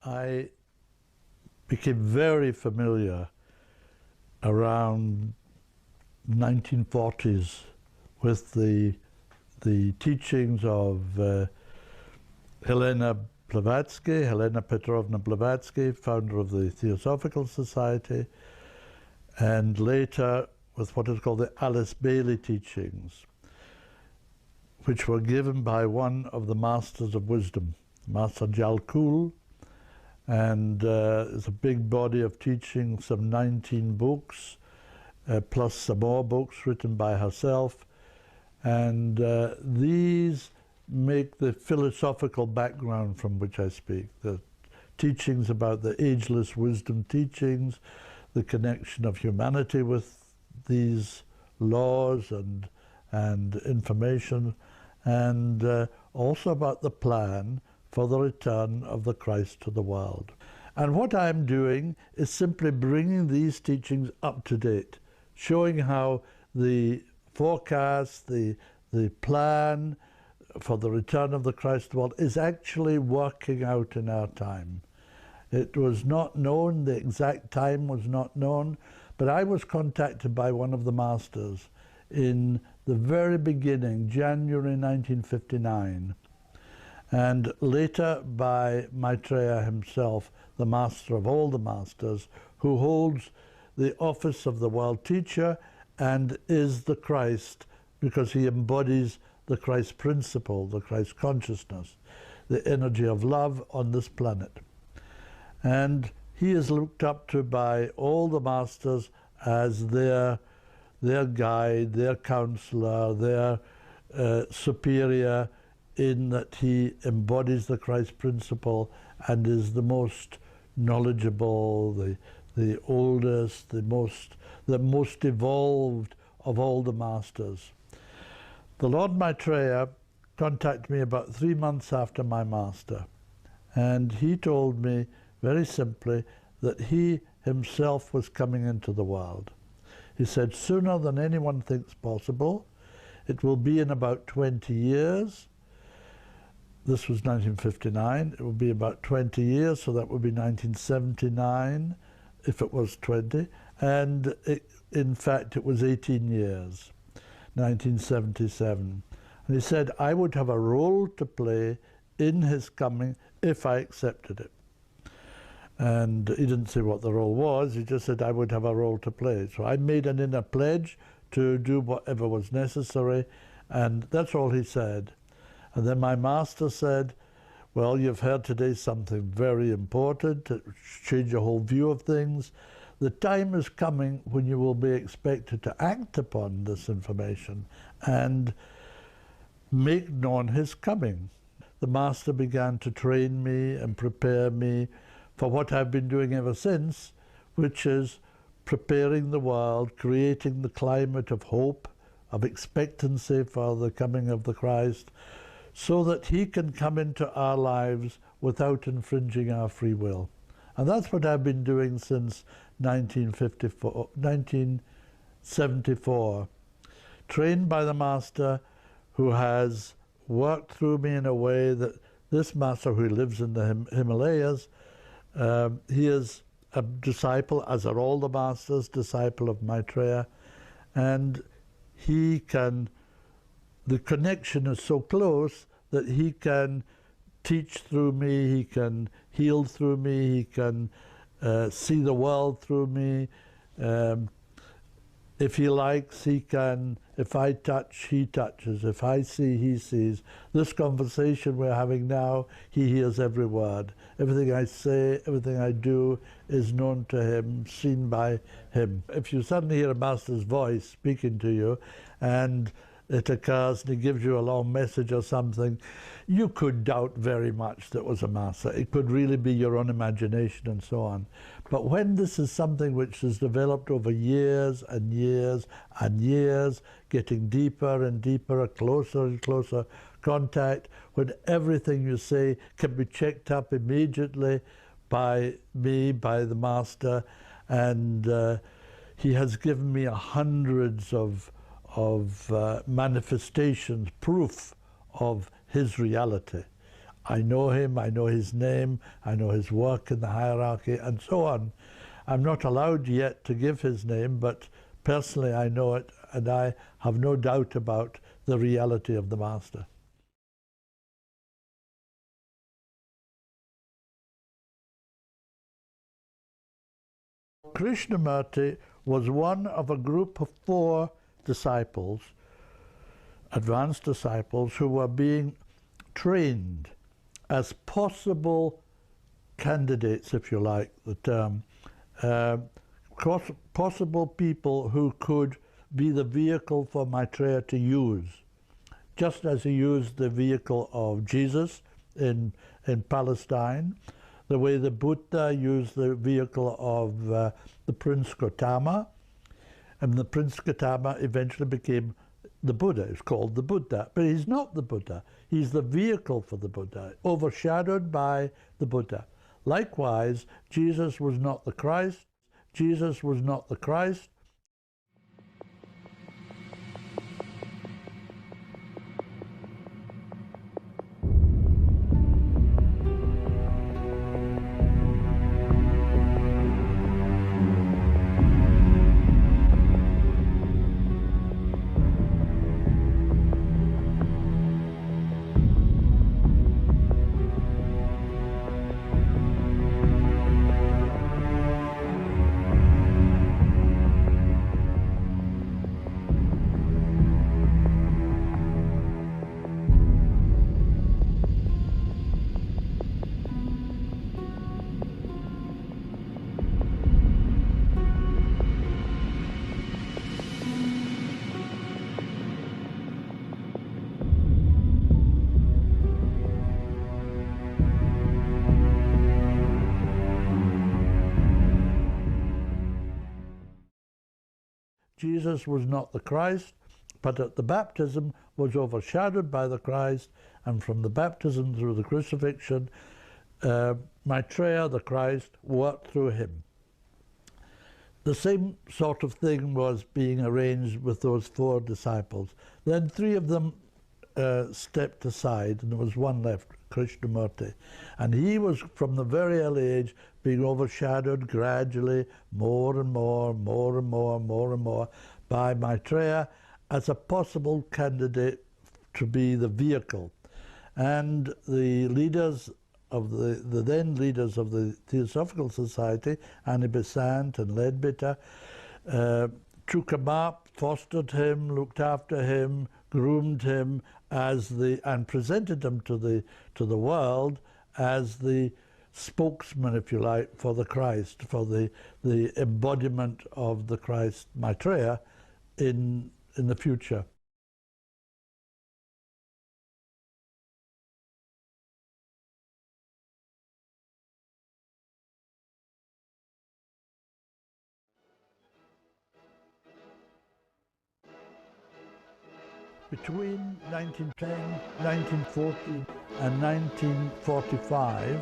I became very familiar around 1940s with the teachings of Helena Petrovna Blavatsky, founder of the Theosophical Society, and later with what is called the Alice Bailey teachings, which were given by one of the Masters of Wisdom, Master Jalkul, and it's a big body of teaching, some 19 books, plus some more books written by herself, and these make the philosophical background from which I speak, the teachings about the ageless wisdom teachings, the connection of humanity with these laws and information, and also about the plan for the return of the Christ to the world. And what I'm doing is simply bringing these teachings up to date, showing how the forecast, the plan for the return of the Christ to the world is actually working out in our time. It was not known, the exact time was not known, but I was contacted by one of the masters in the very beginning, January 1959, and later by Maitreya himself, the master of all the masters, who holds the office of the world teacher and is the Christ because he embodies the Christ principle, the Christ consciousness, the energy of love on this planet. And he is looked up to by all the masters as their guide, their counselor, their superior, in that he embodies the Christ principle and is the most knowledgeable, the oldest, the most evolved of all the masters. The Lord Maitreya contacted me about 3 months after my master, and he told me very simply that he himself was coming into the world. He said, sooner than anyone thinks possible, it will be in about 20 years. This was 1959, it will be about 20 years, so that would be 1979, if it was 20, and in fact it was 18 years, 1977. And he said I would have a role to play in his coming if I accepted it. And he didn't say what the role was, he just said I would have a role to play. So I made an inner pledge to do whatever was necessary, and that's all he said. And then my master said, well, you've heard today something very important, to change your whole view of things. The time is coming when you will be expected to act upon this information and make known his coming. The master began to train me and prepare me for what I've been doing ever since, which is preparing the world, creating the climate of hope, of expectancy for the coming of the Christ, so that he can come into our lives without infringing our free will. And that's what I've been doing since 1974, trained by the master who has worked through me in a way that this master, who lives in the Himalayas, he is a disciple, as are all the masters, disciple of Maitreya, and he can, the connection is so close that he can teach through me, he can heal through me, he can see the world through me. If he likes, he can, if I touch, he touches. If I see, he sees. This conversation we're having now, he hears every word. Everything I say, everything I do is known to him, seen by him. If you suddenly hear a master's voice speaking to you, and it occurs and he gives you a long message or something, you could doubt very much that it was a master. It could really be your own imagination and so on. But when this is something which has developed over years and years and years, getting deeper and deeper, a closer and closer contact, when everything you say can be checked up immediately by me, by the master, and he has given me hundreds of manifestations, proof of his reality. I know him, I know his name, I know his work in the hierarchy, and so on. I'm not allowed yet to give his name, but personally I know it, and I have no doubt about the reality of the Master. Krishnamurti was one of a group of 4 disciples, advanced disciples, who were being trained as possible candidates, if you like the term, possible people who could be the vehicle for Maitreya to use, just as he used the vehicle of Jesus in Palestine, the way the Buddha used the vehicle of the Prince Gautama, and the Prince Gautama eventually became the Buddha. It's called the Buddha, but he's not the Buddha. He's the vehicle for the Buddha, overshadowed by the Buddha. Likewise, Jesus was not the Christ. Jesus was not the Christ. Jesus was not the Christ, but at the baptism was overshadowed by the Christ, and from the baptism through the crucifixion, Maitreya, the Christ, worked through him. The same sort of thing was being arranged with those 4 disciples. Then 3 of them stepped aside, and there was one left, Krishnamurti. And he was, from the very early age, being overshadowed gradually, more and more, more and more, more and more, by Maitreya as a possible candidate to be the vehicle. And the leaders of the then leaders of the Theosophical Society, Annie Besant and Leadbitter, took him up, fostered him, looked after him, groomed him and presented him to the world as the spokesman, if you like, for the Christ, for the embodiment of the Christ, Maitreya, in the future. Between 1910, 1914 and 1945,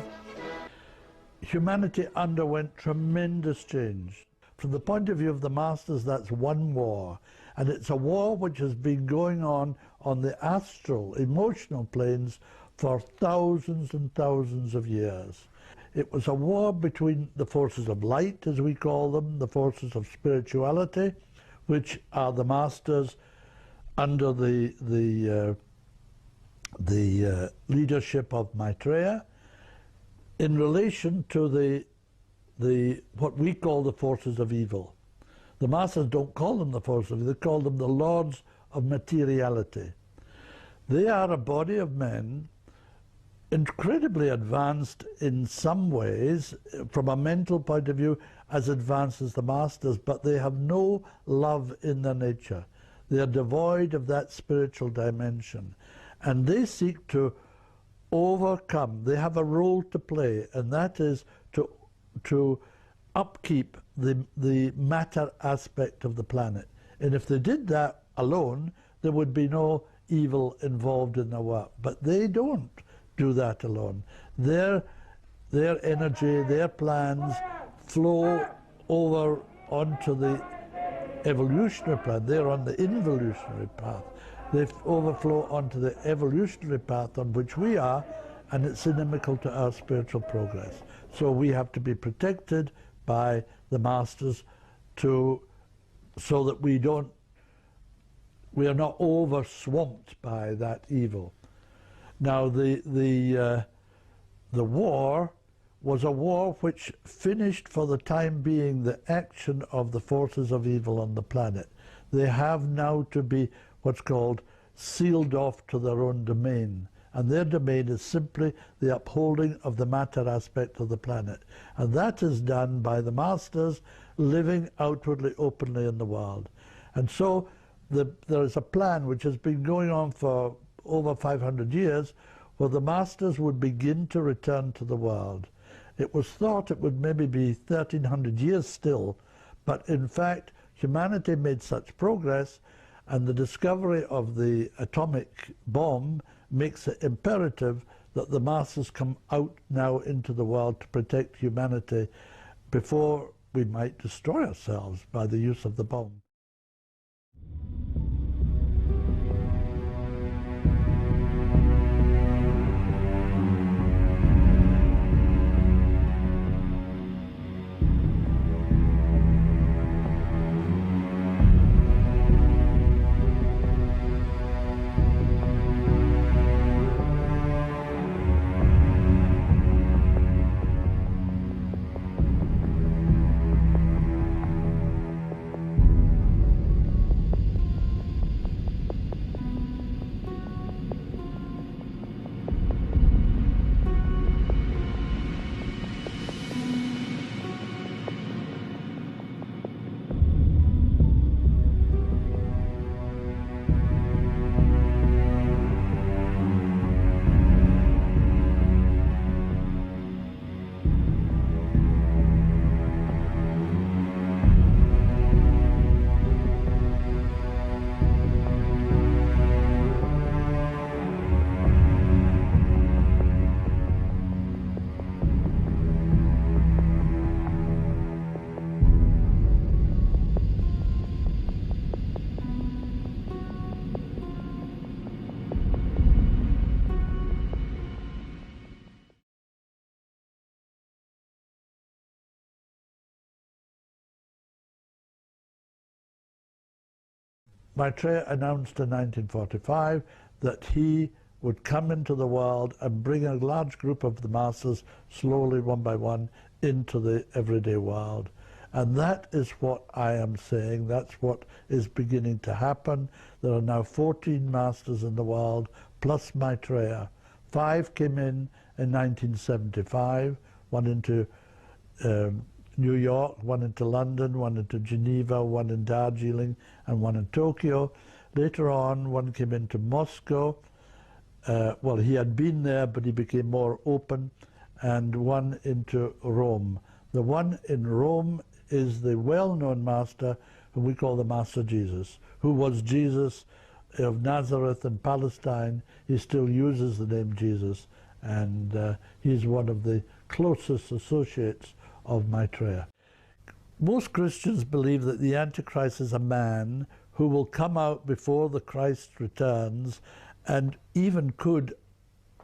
humanity underwent tremendous change. From the point of view of the Masters, that's one war, and it's a war which has been going on the astral, emotional planes for thousands and thousands of years. It was a war between the forces of light, as we call them, the forces of spirituality, which are the Masters under the leadership of Maitreya, in relation to what we call the forces of evil. The Masters don't call them the forces of evil, they call them the lords of materiality. They are a body of men incredibly advanced in some ways, from a mental point of view, as advanced as the Masters, but they have no love in their nature. They are devoid of that spiritual dimension, and they seek to overcome. They have a role to play, and that is to upkeep the matter aspect of the planet. And if they did that alone, there would be no evil involved in their work. But they don't do that alone. Their energy, their plans flow over onto the evolutionary plan. They're on the involutionary path. They overflow onto the evolutionary path on which we are, and it's inimical to our spiritual progress. So we have to be protected by the masters so that we are not over swamped by that evil. Now the war was a war which finished for the time being the action of the forces of evil on the planet. They have now to be what's called sealed off to their own domain. And their domain is simply the upholding of the matter aspect of the planet. And that is done by the masters living outwardly, openly in the world. And so there is a plan which has been going on for over 500 years where the masters would begin to return to the world. It was thought it would maybe be 1300 years still, but in fact humanity made such progress, and the discovery of the atomic bomb makes it imperative that the masters come out now into the world to protect humanity before we might destroy ourselves by the use of the bomb. Maitreya announced in 1945 that he would come into the world and bring a large group of the masses slowly, one by one, into the everyday world. And that is what I am saying. That's what is beginning to happen. There are now 14 masters in the world, plus Maitreya. 5 came in 1975, one into New York, one into London, one into Geneva, one in Darjeeling, and one in Tokyo. Later on, one came into Moscow. Well, he had been there, but he became more open, and one into Rome. The one in Rome is the well-known master, whom we call the Master Jesus, who was Jesus of Nazareth in Palestine. He still uses the name Jesus, and he's one of the closest associates of Maitreya. Most Christians believe that the Antichrist is a man who will come out before the Christ returns, and even could,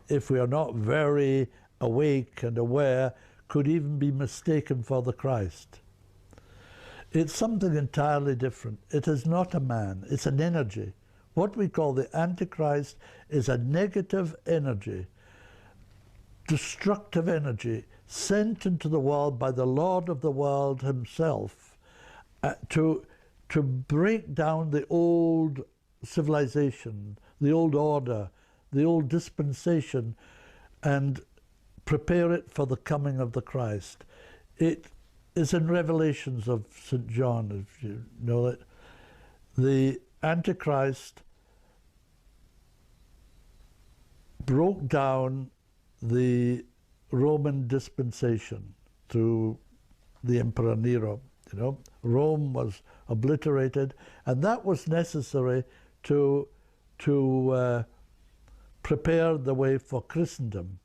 if we are not very awake and aware, could even be mistaken for the Christ. It's something entirely different. It is not a man, it's an energy. What we call the Antichrist is a negative energy, destructive energy, sent into the world by the Lord of the world himself to break down the old civilization, the old order, the old dispensation, and prepare it for the coming of the Christ. It is in Revelations of St. John, if you know it. The Antichrist broke down the Roman dispensation through the Emperor Nero. You know, Rome was obliterated, and that was necessary to prepare the way for Christendom.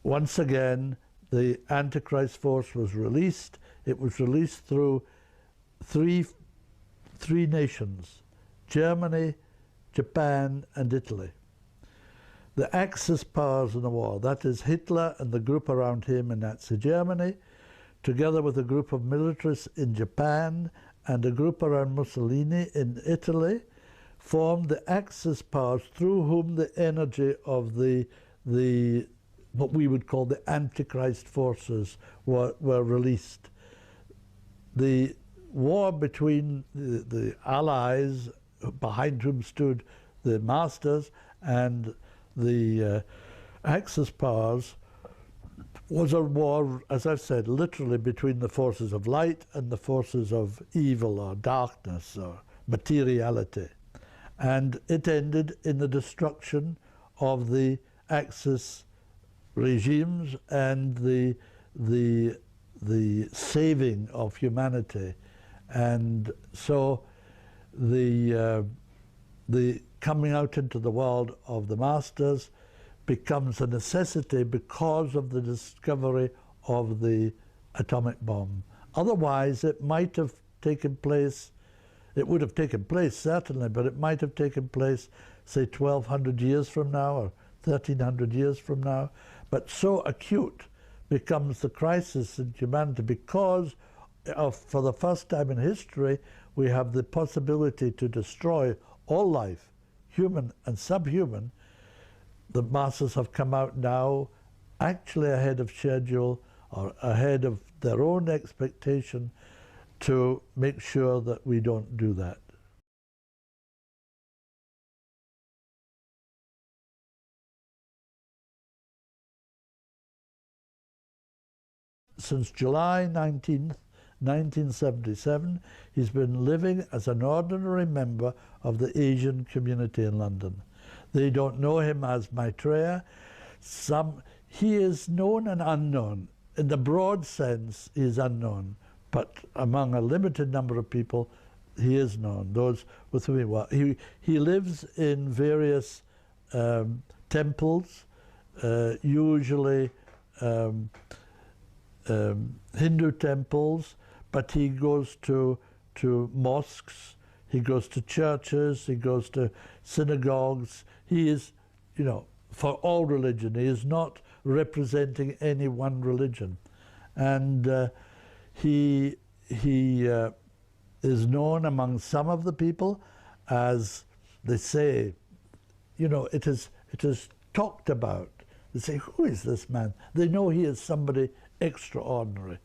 Once again, the Antichrist force was released. It was released through three nations: Germany, Japan, and Italy. the Axis powers in the war, that is Hitler and the group around him in Nazi Germany, together with a group of militarists in Japan and a group around Mussolini in Italy, formed the Axis powers through whom the energy of the what we would call the Antichrist forces were released. The war between the Allies, behind whom stood the masters, and the Axis powers, was a war, as I've said, literally between the forces of light and the forces of evil or darkness or materiality. And it ended in the destruction of the Axis regimes and the saving of humanity. And so the coming out into the world of the masters becomes a necessity because of the discovery of the atomic bomb. Otherwise, it might have taken place, it would have taken place certainly, but it might have taken place, say, 1,200 years from now or 1,300 years from now. But so acute becomes the crisis in humanity because for the first time in history, we have the possibility to destroy all life, human and subhuman. The masters have come out now actually ahead of schedule or ahead of their own expectation to make sure that we don't do that. Since July 19th, 1977, he's been living as an ordinary member of the Asian community in London. They don't know him as Maitreya. He is known and unknown. In the broad sense, he is unknown, but among a limited number of people, he is known, those with whom he works. He lives in various temples, usually Hindu temples, but he goes to mosques, he goes to churches, he goes to synagogues. He is, for all religion. He is not representing any one religion. And he is known among some of the people as, they say, it is talked about. They say, who is this man? They know he is somebody extraordinary,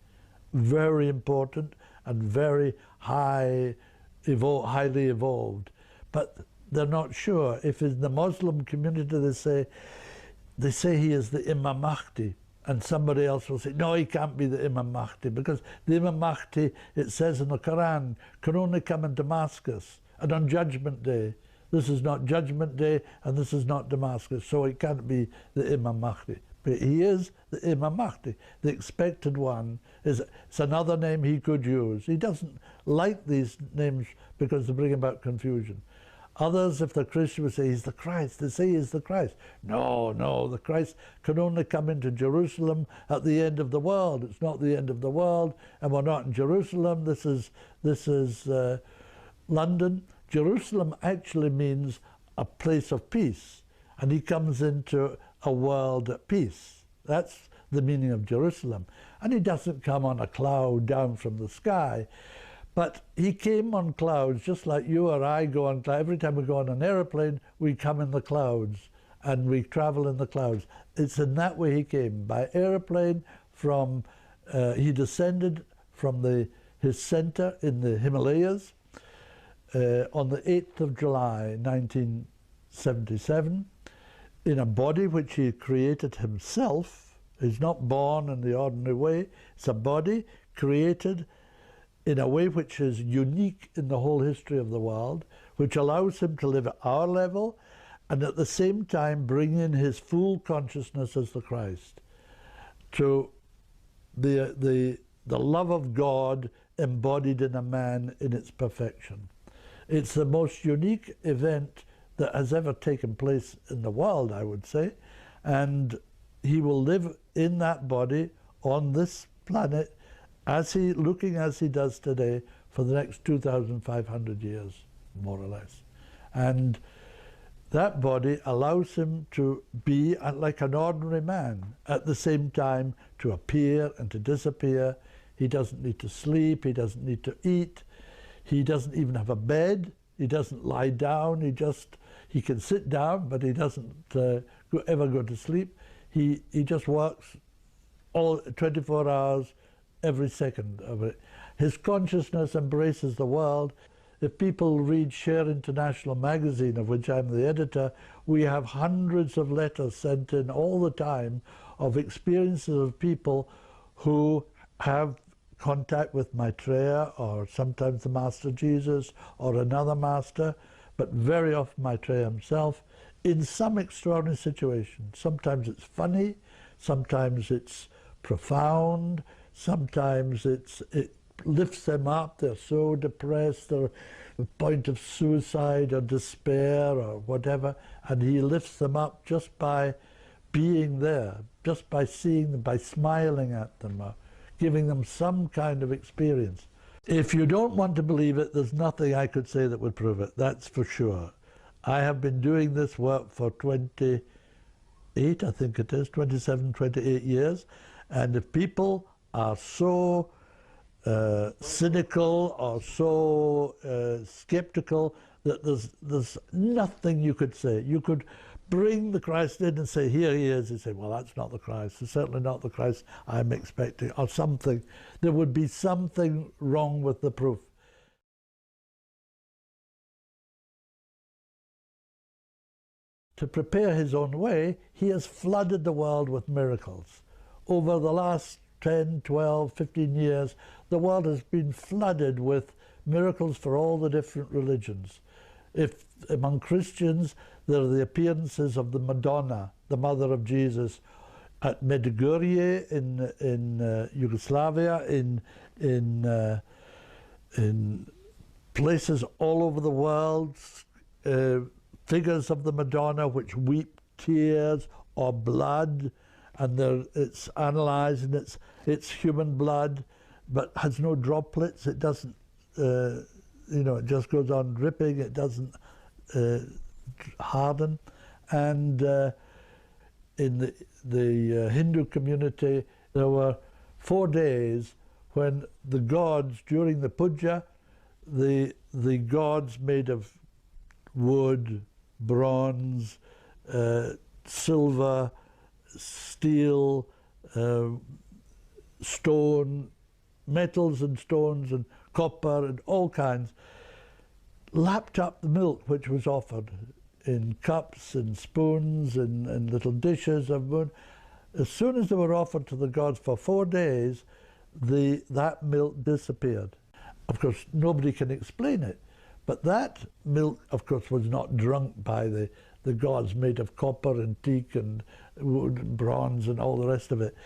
very important and very highly evolved. But they're not sure. If in the Muslim community they say he is the Imam Mahdi, and somebody else will say, no, he can't be the Imam Mahdi, because the Imam Mahdi, it says in the Quran, can only come in Damascus and on Judgment Day. This is not Judgment Day and this is not Damascus, so it can't be the Imam Mahdi. But he is the Imam Mahdi, the expected one. It's another name he could use. He doesn't like these names because they bring about confusion. Others, if they're Christian, would say he's the Christ. They say he's the Christ. No, the Christ can only come into Jerusalem at the end of the world. It's not the end of the world, and we're not in Jerusalem. This is London. Jerusalem actually means a place of peace, and he comes into a world at peace. That's the meaning of Jerusalem. And he doesn't come on a cloud down from the sky. But he came on clouds just like you or I go on clouds. Every time we go on an airplane, we come in the clouds and we travel in the clouds. It's in that way he came, by airplane from, he descended from his center in the Himalayas on the 8th of July, 1977, in a body which he created himself. He's not born in the ordinary way. It's a body created in a way which is unique in the whole history of the world, which allows him to live at our level and at the same time bring in his full consciousness as the Christ, to the love of God embodied in a man in its perfection. It's the most unique event that has ever taken place in the world, I would say, and he will live in that body on this planet looking as he does today for the next 2,500 years, more or less. And That body allows him to be like an ordinary man, at the same time to appear and to disappear. He doesn't need to sleep, he doesn't need to eat, he doesn't even have a bed, he doesn't lie down, he can sit down, but he doesn't ever go to sleep. He just works all 24 hours, every second of it. His consciousness embraces the world. If people read Share International magazine, of which I'm the editor, we have hundreds of letters sent in all the time of experiences of people who have contact with Maitreya, or sometimes the Master Jesus, or another master, but very often Maitreya himself, in some extraordinary situation. Sometimes it's funny, sometimes it's profound, sometimes it lifts them up. They're so depressed, they're at the point of suicide or despair or whatever, and he lifts them up just by being there, just by seeing them, by smiling at them, or giving them some kind of experience. If you don't want to believe it, there's nothing I could say that would prove it, that's for sure. I have been doing this work for 28, I think it is, 27, 28 years, and if people are so cynical or so skeptical that there's nothing you could say. You could bring the Christ in and say, here he is. You say, well, that's not the Christ. It's certainly not the Christ I'm expecting, or something. There would be something wrong with the proof. To prepare his own way, he has flooded the world with miracles. Over the last 10, 12, 15 years, the world has been flooded with miracles for all the different religions. If among Christians, there are the appearances of the Madonna, the mother of Jesus, at Medjugorje in Yugoslavia, in places all over the world, figures of the Madonna which weep tears or blood, and it's analysed, and it's human blood, but has no droplets. It doesn't, it just goes on dripping. It doesn't harden. And in the Hindu community, there were 4 days when the gods, during the puja, the gods made of wood, bronze, silver, steel, stone, metals and stones and copper and all kinds, lapped up the milk which was offered in cups and spoons and little dishes of wood. As soon as they were offered to the gods for 4 days, that milk disappeared. Of course, nobody can explain it, but that milk, of course, was not drunk by the gods made of copper and teak and wood and bronze and all the rest of it.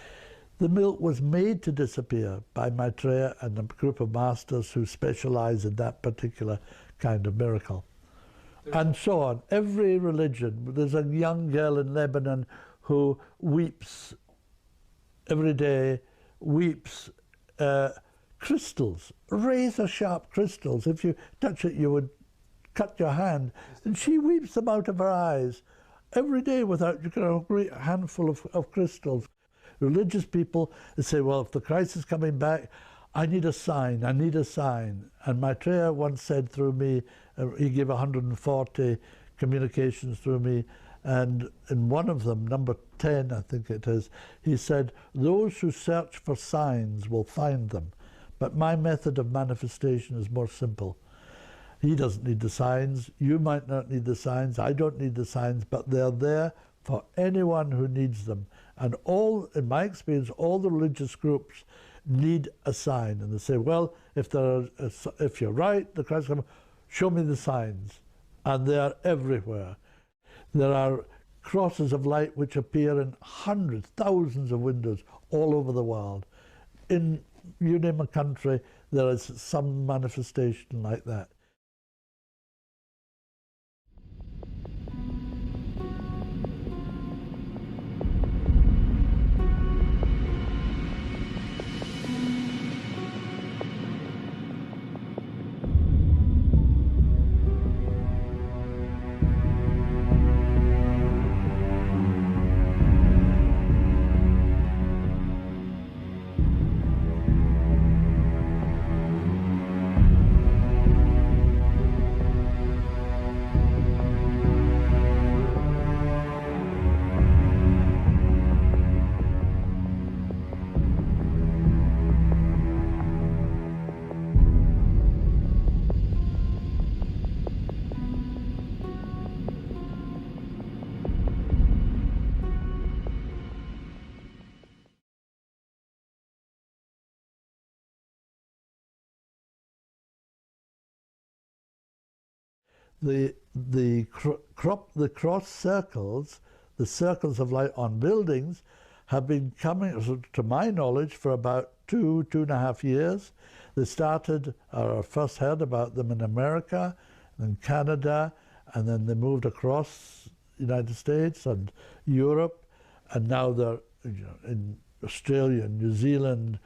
The milk was made to disappear by Maitreya and a group of masters who specialize in that particular kind of miracle. And so on. Every religion. There's a young girl in Lebanon who weeps every day, weeps crystals, razor-sharp crystals. If you touch it, you would cut your hand. And she weeps them out of her eyes every day without, you get a great handful of crystals. Religious people, they say, well, if the Christ is coming back, I need a sign, I need a sign. And Maitreya once said through me, he gave 140 communications through me, and in one of them, number 10, I think it is, he said, those who search for signs will find them, but my method of manifestation is more simple. He doesn't need the signs, you might not need the signs, I don't need the signs, but they're there for anyone who needs them. And all, in my experience, all the religious groups need a sign. And they say, well, if you're right, the Christ comes, show me the signs. And they are everywhere. There are crosses of light which appear in hundreds, thousands of windows all over the world. In, you name a country, there is some manifestation like that. the cross circles, the circles of light on buildings, have been coming, to my knowledge, for about 2.5 years. They started, or first heard about them in America, and Canada, and then they moved across the United States and Europe, and now they're in Australia, New Zealand,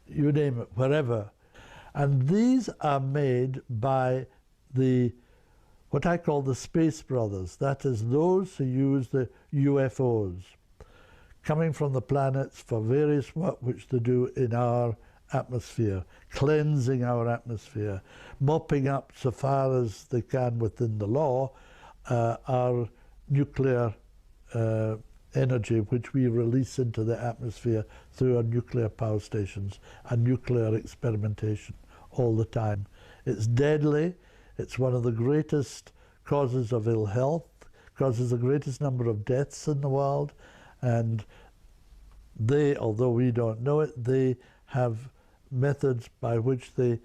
you name it, wherever. And these are made by what I call the Space Brothers. That is, those who use the UFOs coming from the planets for various work which they do in our atmosphere, cleansing our atmosphere, mopping up so far as they can within the law our nuclear energy which we release into the atmosphere through our nuclear power stations and nuclear experimentation all the time. It's deadly. It's one of the greatest causes of ill health, causes the greatest number of deaths in the world, and they, although we don't know it, they have methods by which they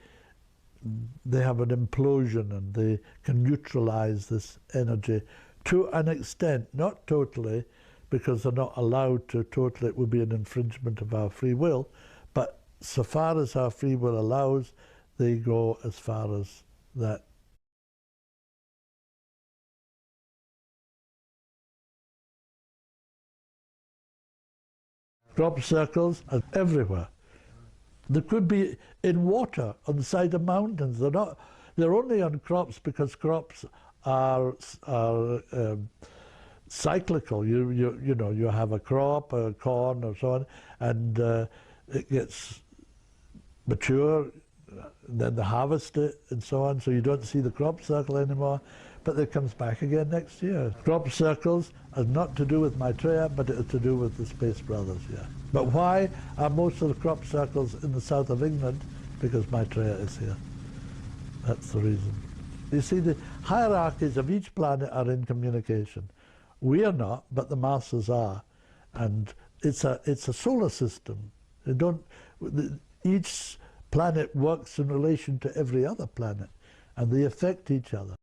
have an implosion and they can neutralize this energy to an extent, not totally, because they're not allowed to totally, it would be an infringement of our free will, but so far as our free will allows, they go as far as that. Crop circles are everywhere. They could be in water on the side of mountains. They're only on crops because crops are cyclical. You know, you have a crop, a corn or so on, and it gets mature, then they harvest it and so on, so you don't see the crop circle anymore, but it comes back again next year. Crop circles are not to do with Maitreya, but it is to do with the Space Brothers, yeah. But why are most of the crop circles in the south of England? Because Maitreya is here. That's the reason. You see, the hierarchies of each planet are in communication. We are not, but the masters are. And it's a solar system. Each planet works in relation to every other planet, and they affect each other.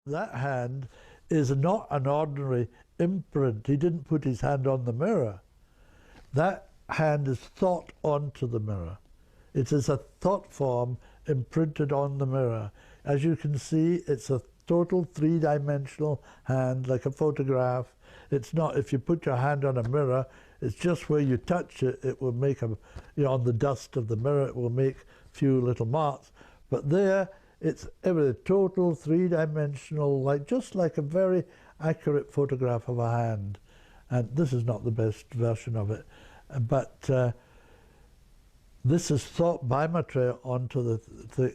That hand is not an ordinary imprint. He didn't put his hand on the mirror. That hand is thought onto the mirror. It is a thought form imprinted on the mirror. As you can see, it's a total three-dimensional hand, like a photograph. It's not, if you put your hand on a mirror, it's just where you touch it, it will make a, on the dust of the mirror, it will make a few little marks. But there, it's a total three-dimensional, just like a very accurate photograph of a hand. And this is not the best version of it, but this is thought by Maitreya onto the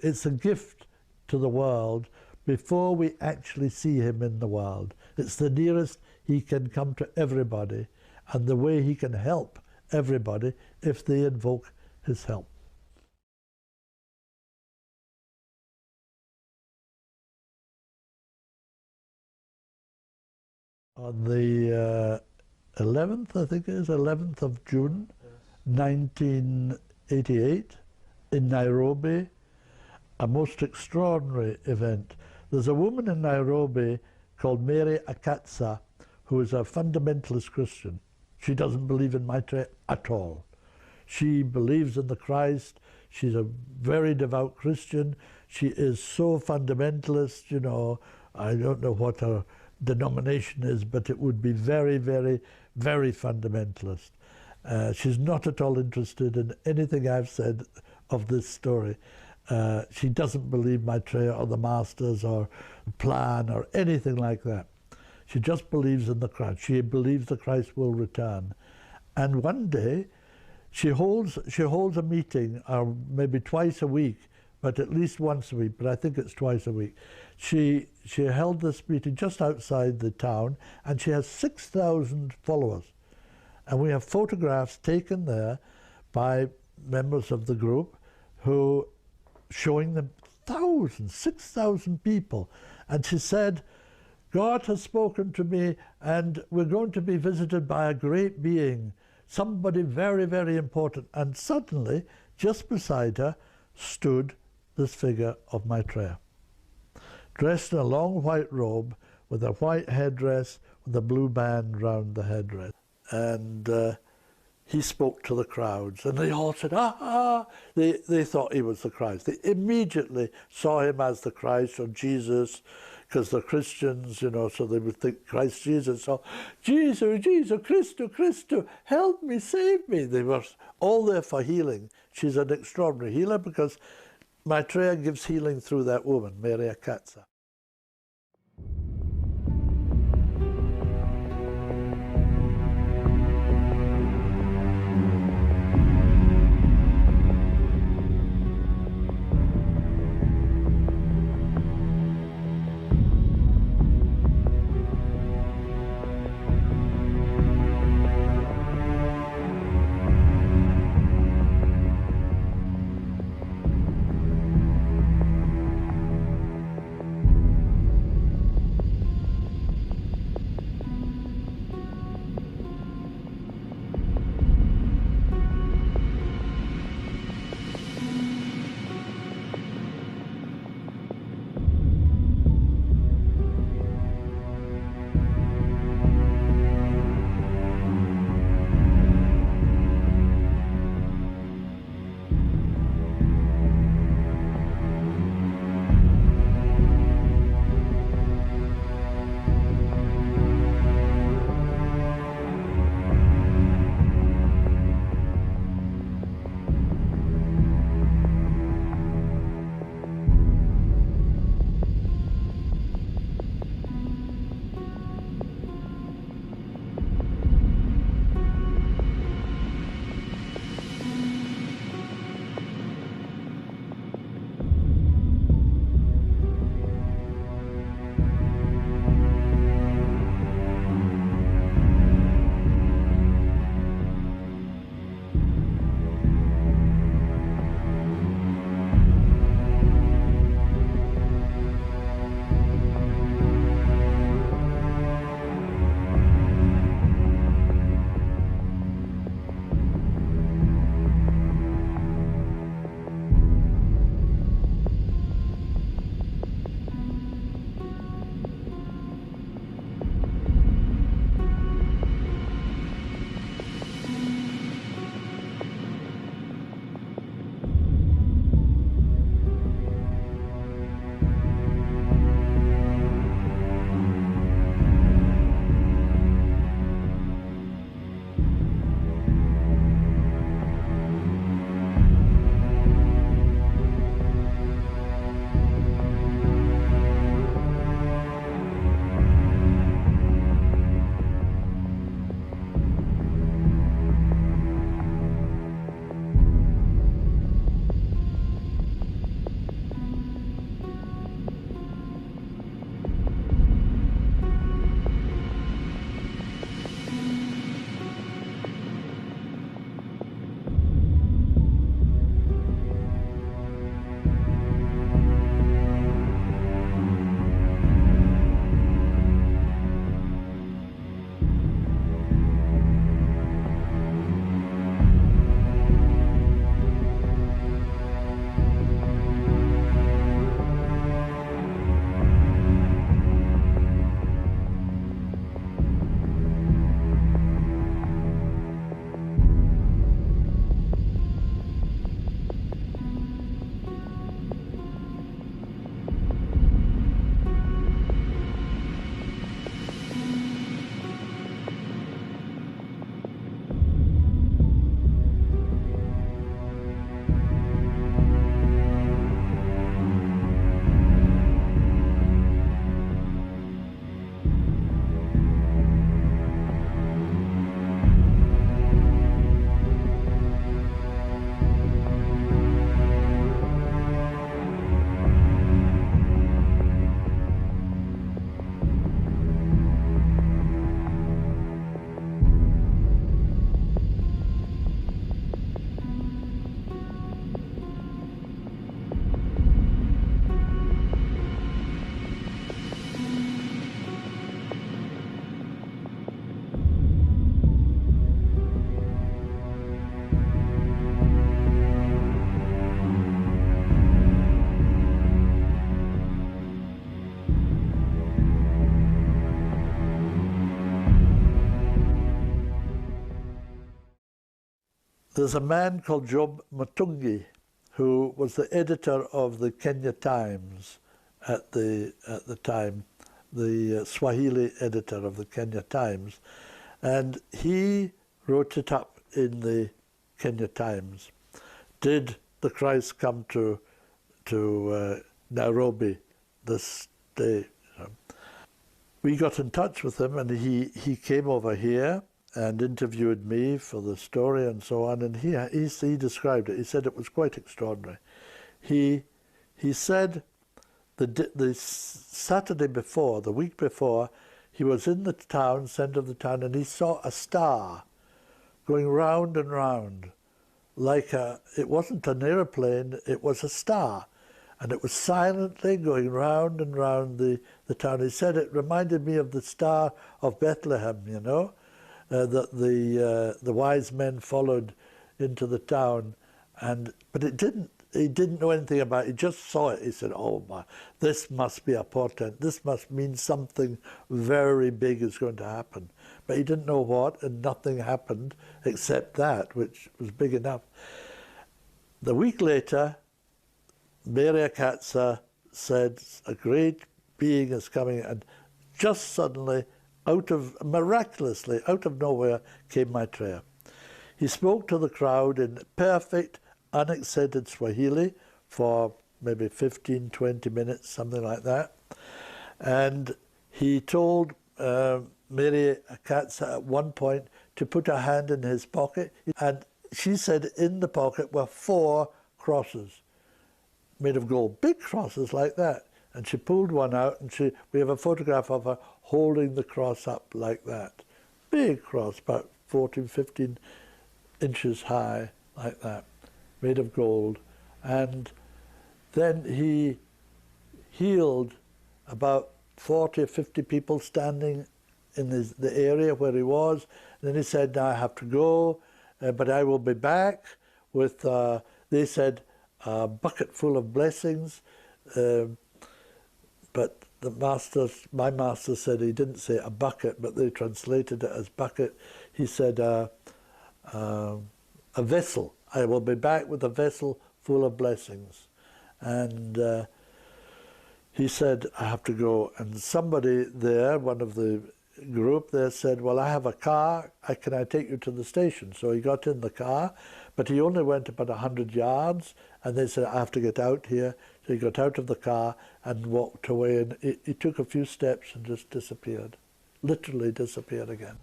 it's a gift to the world before we actually see him in the world. It's the nearest he can come to everybody, and the way he can help everybody if they invoke his help. On the 11th, I think it is, 11th of June, 1988, in Nairobi, a most extraordinary event. There's a woman in Nairobi called Mary Akatsa, who is a fundamentalist Christian. She doesn't believe in Maitreya at all. She believes in the Christ. She's a very devout Christian. She is so fundamentalist, I don't know what her denomination is, but it would be very, very, very fundamentalist. She's not at all interested in anything I've said of this story. She doesn't believe Maitreya or the Masters or plan or anything like that. She just believes in the Christ. She believes the Christ will return. And one day, she holds a meeting, or maybe twice a week, but at least once a week, but I think it's twice a week. She held this meeting just outside the town, and she has 6,000 followers. And we have photographs taken there by members of the group who showing them 6,000 people. And she said, God has spoken to me, and we're going to be visited by a great being, somebody very, very important. And suddenly, just beside her, stood this figure of Maitreya, dressed in a long white robe with a white headdress with a blue band round the headdress. And he spoke to the crowds, and they all said, ah. They thought he was the Christ. They immediately saw him as the Christ or Jesus, because they're Christians, so they would think Christ Jesus. So, Jesus, Christo, help me, save me. They were all there for healing. She's an extraordinary healer because Maitreya gives healing through that woman, Maitreya Katsa. There's a man called Job Mutungi, who was the editor of the Kenya Times at the time, the Swahili editor of the Kenya Times, and he wrote it up in the Kenya Times. Did the Christ come to Nairobi this day? We got in touch with him, and he came over here and interviewed me for the story and so on, and he described it. He said it was quite extraordinary. He said the Saturday before, the week before, he was in the town, centre of the town, and he saw a star going round and round, like it wasn't an aeroplane, it was a star, and it was silently going round and round the town. He said it reminded me of the Star of Bethlehem, you know, that the wise men followed into the town, but he didn't know anything about it. He just saw it. He said, oh my, this must be a portent. This must mean something very big is going to happen. But he didn't know what, and nothing happened except that, which was big enough. The week later, Maitreya Katsa said, a great being is coming, and just suddenly, miraculously, out of nowhere, came Maitreya. He spoke to the crowd in perfect, unaccented Swahili for maybe 15, 20 minutes, something like that. And he told Maitreya Katsa at one point to put her hand in his pocket. And she said in the pocket were 4 crosses made of gold, big crosses like that. And she pulled one out, and we have a photograph of her holding the cross up like that. Big cross, about 14, 15 inches high, like that, made of gold. And then he healed about 40 or 50 people standing in the area where he was. And then he said, now I have to go, but I will be back with, they said, a bucket full of blessings. But my master said, he didn't say a bucket, but they translated it as bucket. He said, a vessel. I will be back with a vessel full of blessings. And he said, I have to go. And somebody there, one of the group there, said, well, I have a car. Can I take you to the station? So he got in the car, but he only went about 100 yards. And they said, I have to get out here. So he got out of the car and walked away. And he took a few steps and just disappeared, literally disappeared again.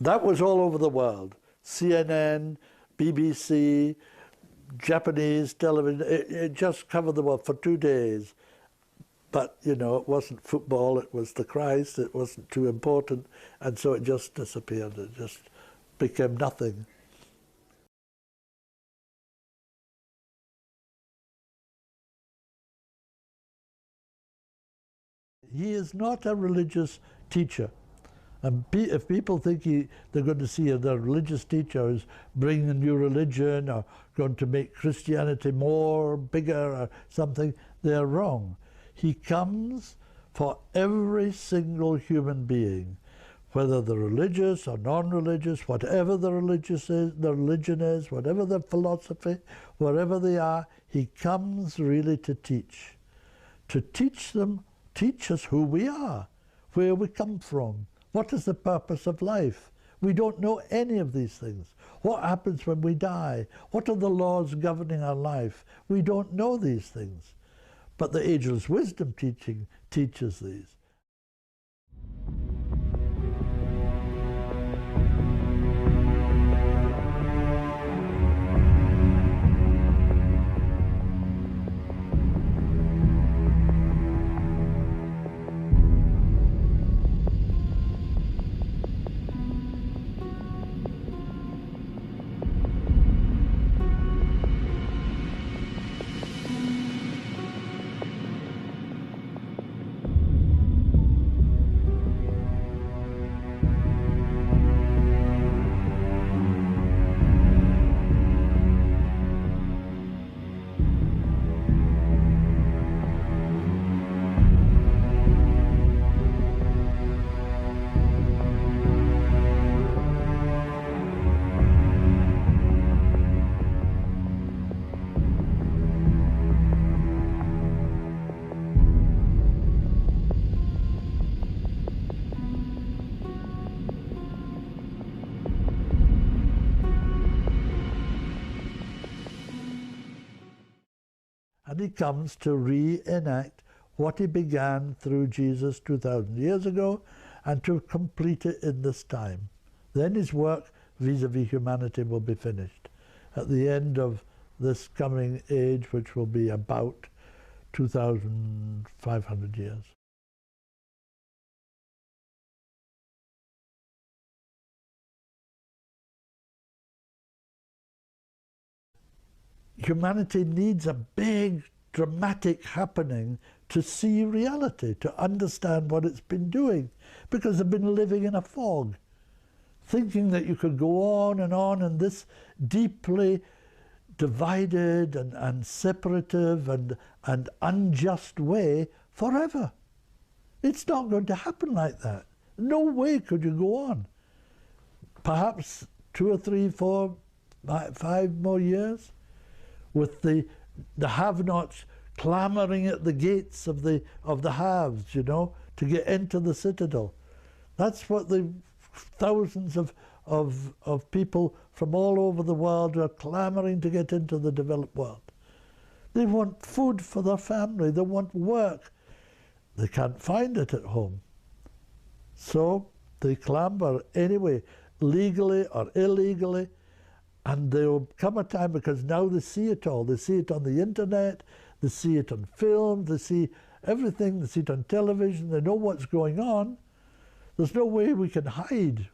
That was all over the world. CNN, BBC, Japanese television, it just covered the world for 2 days. But, you know, it wasn't football, it was the Christ, it wasn't too important, and so it just disappeared. It just became nothing. He is not a religious teacher. And if people think they're going to see the religious teacher is bringing a new religion or going to make Christianity more, bigger or something, they're wrong. He comes for every single human being, whether they're religious or non-religious, whatever the religion is, whatever the philosophy, wherever they are, he comes really to teach them, teach us who we are, where we come from, what is the purpose of life. We don't know any of these things. What happens when we die? What are the laws governing our life? We don't know these things. But the Ageless Wisdom teaching teaches these. and he comes to reenact what he began through Jesus 2,000 years ago and to complete it in this time. Then his work vis-a-vis humanity will be finished at the end of this coming age, which will be about 2,500 years. Humanity needs a big, dramatic happening to see reality, to understand what it's been doing, because they've been living in a fog, thinking that you could go on in this deeply divided and separative and unjust way forever. It's not going to happen like that. No way could you go on. Perhaps 2 or 3, 4, 5 more years, with the have-nots clamoring at the gates of the haves, you know, to get into the citadel. That's what the thousands of people from all over the world are clamoring to get into the developed world. They want food for their family, they want work. They can't find it at home. So they clamor anyway, legally or illegally. And there will come a time, because now they see it all. They see it on the internet, they see it on film, they see everything, they see it on television, they know what's going on. There's no way we can hide,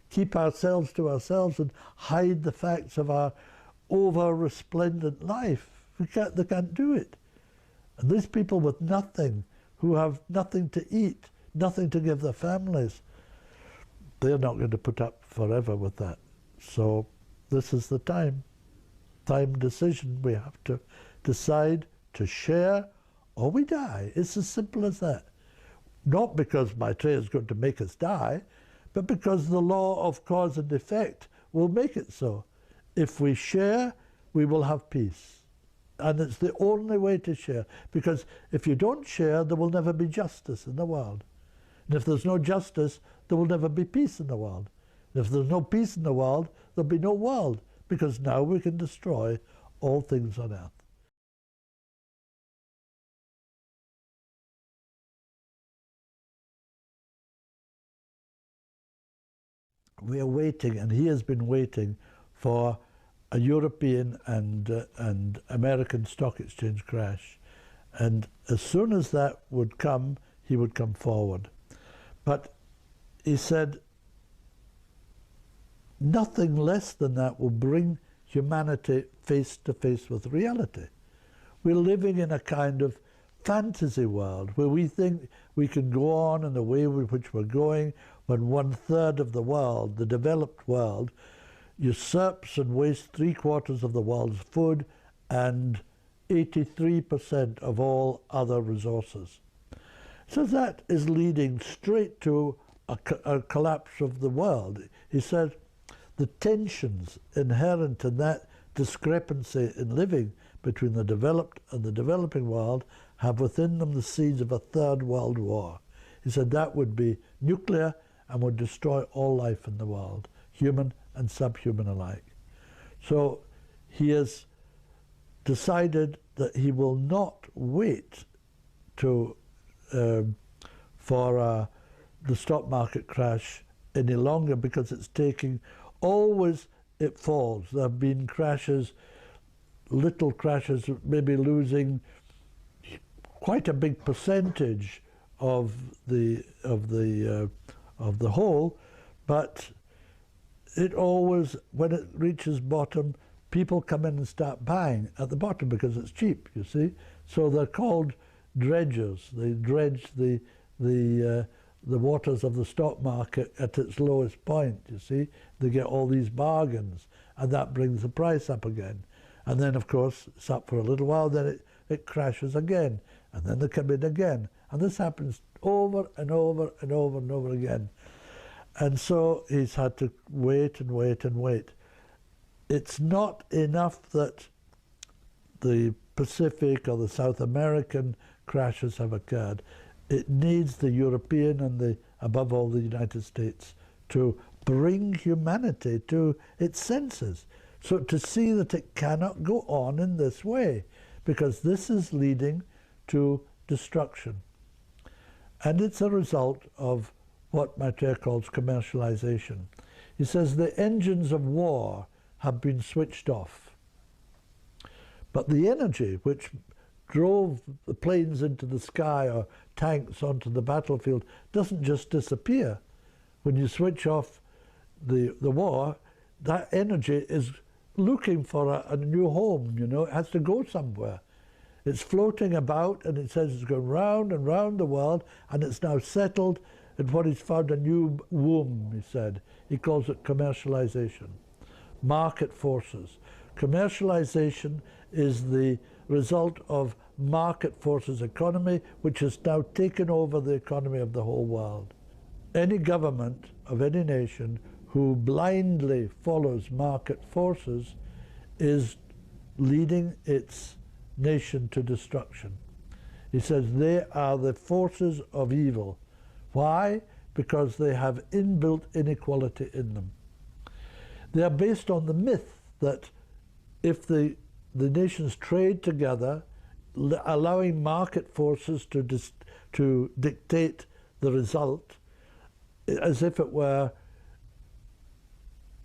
keep ourselves to ourselves and hide the facts of our over-resplendent life. They can't do it. And these people with nothing, who have nothing to eat, nothing to give their families, they're not going to put up forever with that. So this is the time decision. We have to decide to share or we die. It's as simple as that. Not because Maitreya is going to make us die, but because the law of cause and effect will make it so. If we share, we will have peace. And it's the only way to share, because if you don't share, there will never be justice in the world. And if there's no justice, there will never be peace in the world. And if there's no peace in the world, there'll be no world, because now we can destroy all things on earth. We are waiting, and he has been waiting for a European and American stock exchange crash. And as soon as that would come, he would come forward. But he said, nothing less than that will bring humanity face to face with reality. We're living in a kind of fantasy world where we think we can go on in the way in which we're going, when 1/3 of the world, the developed world, usurps and wastes 3/4 of the world's food and 83% of all other resources. So that is leading straight to a collapse of the world. He said the tensions inherent in that discrepancy in living between the developed and the developing world have within them the seeds of a third world war. He said that would be nuclear and would destroy all life in the world, human and subhuman alike. So he has decided that he will not wait to for the stock market crash any longer, because it's taking, always it falls. There have been crashes, little crashes, maybe losing quite a big percentage of the whole, but it always, when it reaches bottom, people come in and start buying at the bottom because it's cheap, you see. So they're called dredgers. They dredge the waters of the stock market at its lowest point, you see. They get all these bargains, and that brings the price up again. And then, of course, it's up for a little while, then it crashes again, and then they come in again. And this happens over and over and over and over again. And so he's had to wait and wait and wait. It's not enough that the Pacific or the South American crashes have occurred. It needs the European and above all, the United States to bring humanity to its senses. So to see that it cannot go on in this way, because this is leading to destruction. And it's a result of what Maitreya calls commercialization. He says the engines of war have been switched off, but the energy which drove the planes into the sky or tanks onto the battlefield doesn't just disappear. When you switch off the war, that energy is looking for a new home, you know, it has to go somewhere. It's floating about, and it says it's going round and round the world, and it's now settled in what he's found a new womb, he said. He calls it commercialization, market forces. Commercialization is the result of market forces economy, which has now taken over the economy of the whole world. Any government of any nation who blindly follows market forces is leading its nation to destruction. He says they are the forces of evil. Why? Because they have inbuilt inequality in them. They are based on the myth that if the nations trade together, allowing market forces to dictate the result, as if it were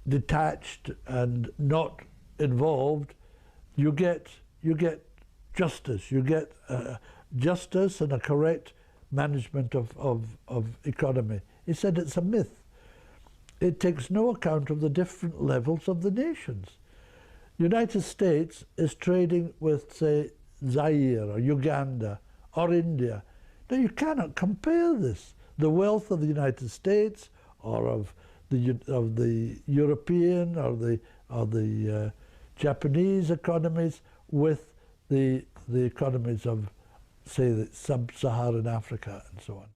detached and not involved, you get justice. You get justice and a correct management of economy. He said it's a myth. It takes no account of the different levels of the nations. United States is trading with, say, Zaire or Uganda or India. Now you cannot compare this. The wealth of the United States or of the European or the Japanese economies with the economies of, say, the sub-Saharan Africa and so on.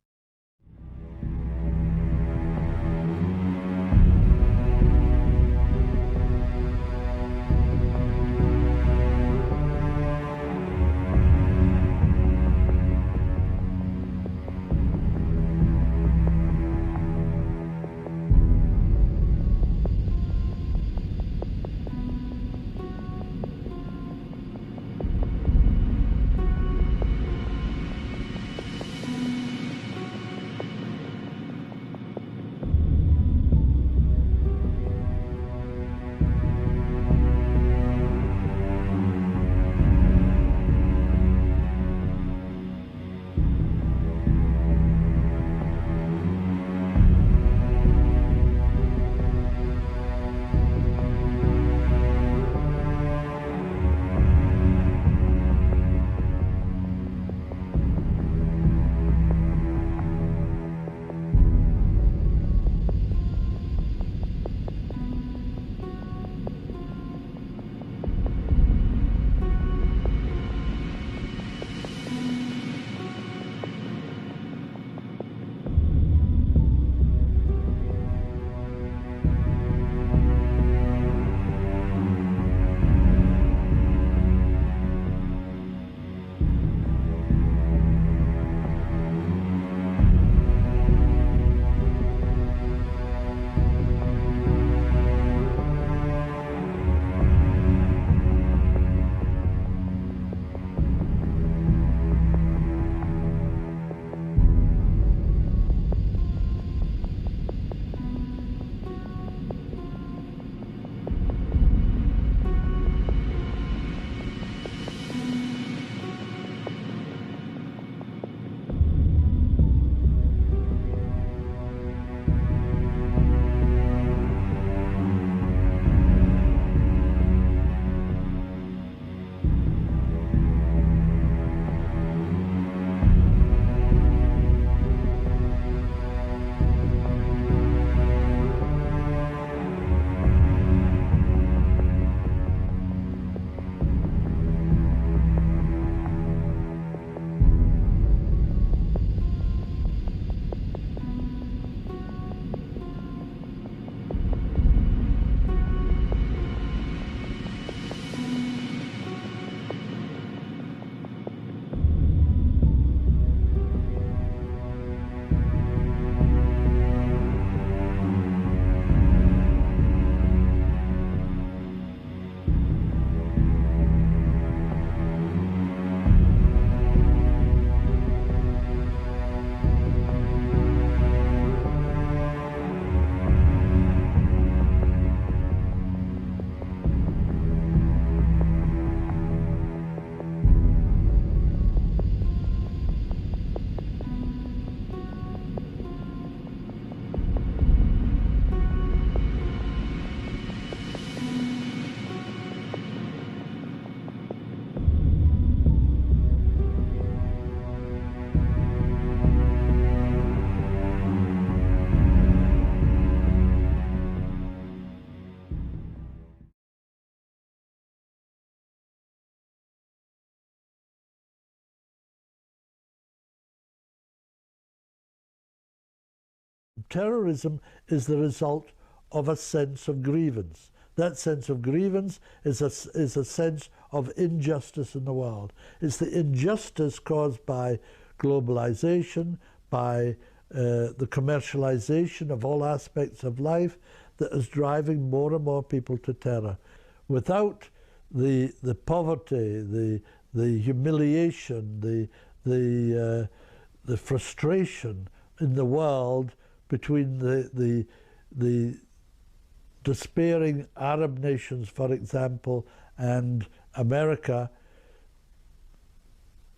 terrorism is the result of a sense of grievance. That sense of grievance is a sense of injustice in the world. It's the injustice caused by globalization, by the commercialization of all aspects of life that is driving more and more people to terror. Without the poverty, the humiliation, the frustration in the world between the despairing Arab nations, for example, and America,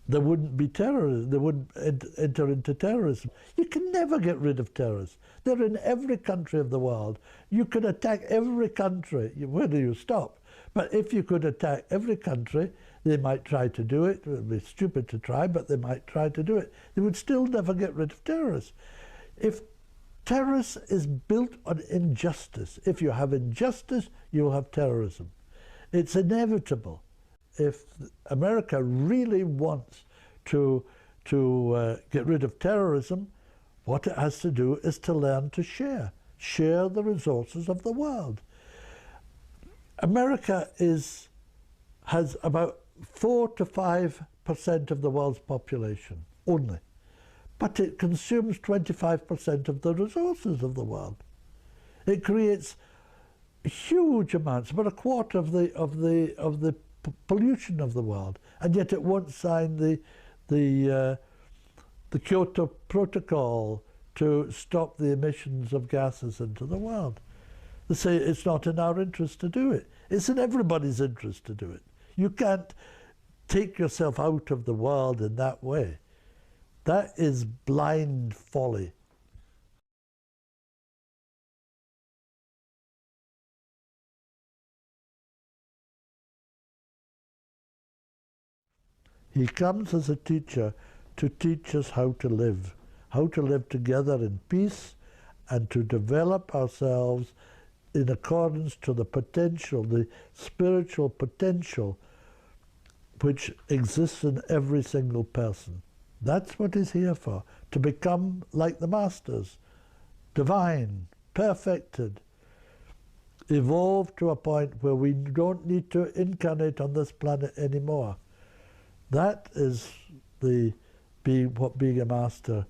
there wouldn't be terrorism. They wouldn't enter into terrorism. You can never get rid of terrorists. They're in every country of the world. You could attack every country. Where do you stop? But if you could attack every country, they might try to do it. It would be stupid to try, but they might try to do it. They would still never get rid of terrorists. If terrorists is built on injustice, if you have injustice, you'll have terrorism. It's inevitable. If America really wants to get rid of terrorism, what it has to do is to learn to share the resources of the world. America has about 4 to 5% of the world's population only, but it consumes 25% of the resources of the world. It creates huge amounts, about a quarter of the pollution of the world, and yet it won't sign the Kyoto Protocol to stop the emissions of gases into the world. They say it's not in our interest to do it. It's in everybody's interest to do it. You can't take yourself out of the world in that way. That is blind folly. He comes as a teacher to teach us how to live together in peace, and to develop ourselves in accordance to the potential, the spiritual potential which exists in every single person. That's what he's here for, to become like the masters, divine, perfected, evolved to a point where we don't need to incarnate on this planet anymore. That is what being a master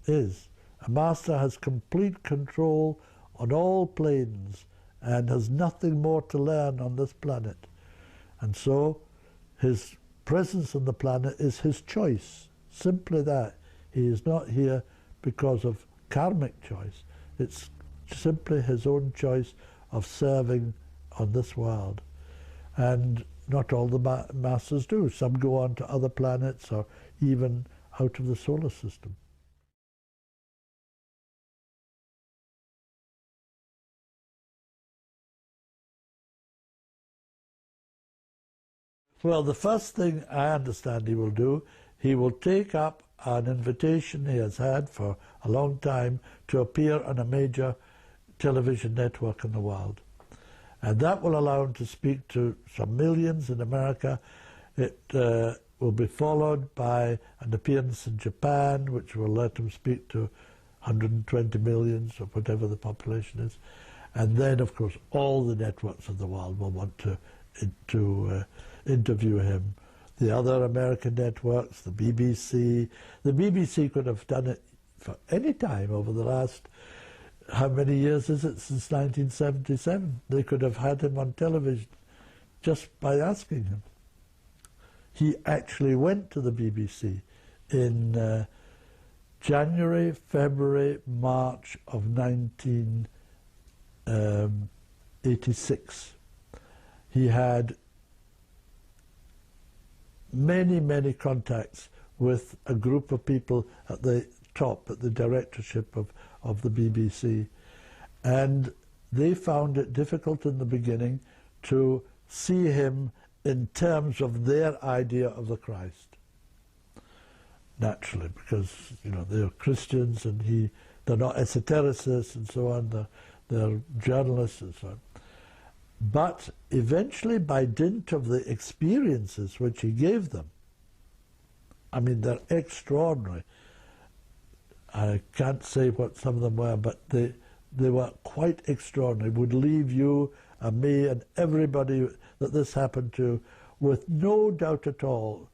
is. A master has complete control on all planes and has nothing more to learn on this planet. And so his presence on the planet is his choice, simply that. He is not here because of karmic choice. It's simply his own choice of serving on this world. And not all the masters do. Some go on to other planets or even out of the solar system. Well, the first thing I understand he will do, he will take up an invitation he has had for a long time to appear on a major television network in the world. And that will allow him to speak to some millions in America. It will be followed by an appearance in Japan, which will let him speak to 120 million, or whatever the population is. And then, of course, all the networks of the world will want to interview him. The other American networks, the BBC. The BBC could have done it for any time over the last, how many years is it, since 1977? They could have had him on television just by asking him. He actually went to the BBC in January, February, March of 1986. He had many, many contacts with a group of people at the top, at the directorship of the BBC. And they found it difficult in the beginning to see him in terms of their idea of the Christ. Naturally, because, you know, they're Christians and they're not esotericists and so on, they're journalists and so on. But eventually, by dint of the experiences which he gave them, I mean, they're extraordinary. I can't say what some of them were, but they were quite extraordinary, would leave you and me and everybody that this happened to with no doubt at all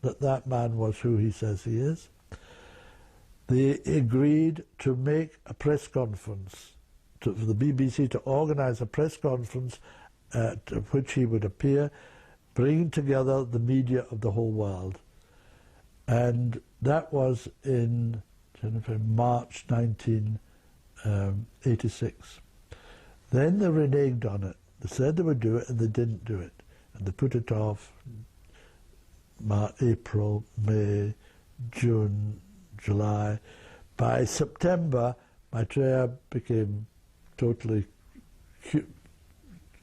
that that man was who he says he is. They agreed to make a press conference, for the BBC to organise a press conference at which he would appear, bringing together the media of the whole world. And that was in March 1986. Then they reneged on it. They said they would do it and they didn't do it. And they put it off April, May, June, July. By September, Maitreya became totally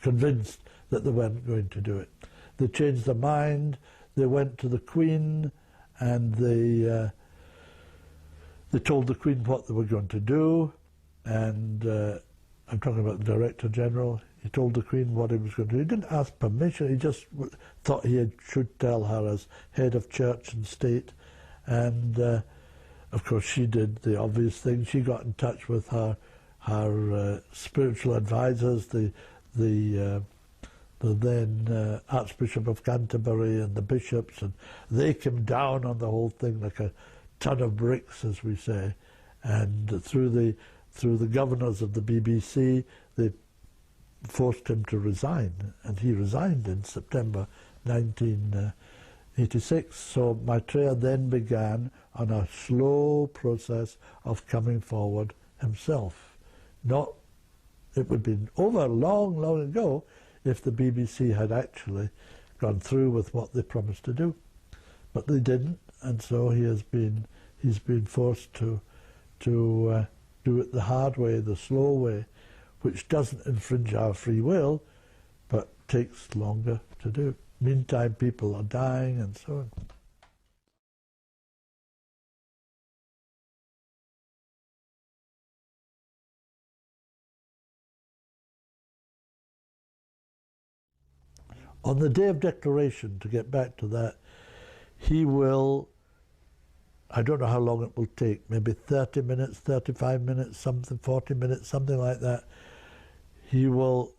convinced that they weren't going to do it. They changed their mind. They went to the Queen and they told the Queen what they were going to do. And I'm talking about the Director General. He told the Queen what he was going to do. He didn't ask permission. He just thought he should tell her as head of church and state. And of course, she did the obvious thing. She got in touch with her spiritual advisors, the then Archbishop of Canterbury and the bishops, and they came down on the whole thing like a ton of bricks, as we say. And through the governors of the BBC, they forced him to resign, and he resigned in September 1986. So Maitreya then began on a slow process of coming forward himself. It would have been over long, long ago if the BBC had actually gone through with what they promised to do. But they didn't, and so he's been forced to do it the hard way, the slow way, which doesn't infringe our free will, but takes longer to do. Meantime, people are dying and so on. On the day of declaration, to get back to that, he will, I don't know how long it will take, maybe 30 minutes, 35 minutes, something, 40 minutes, something like that. He will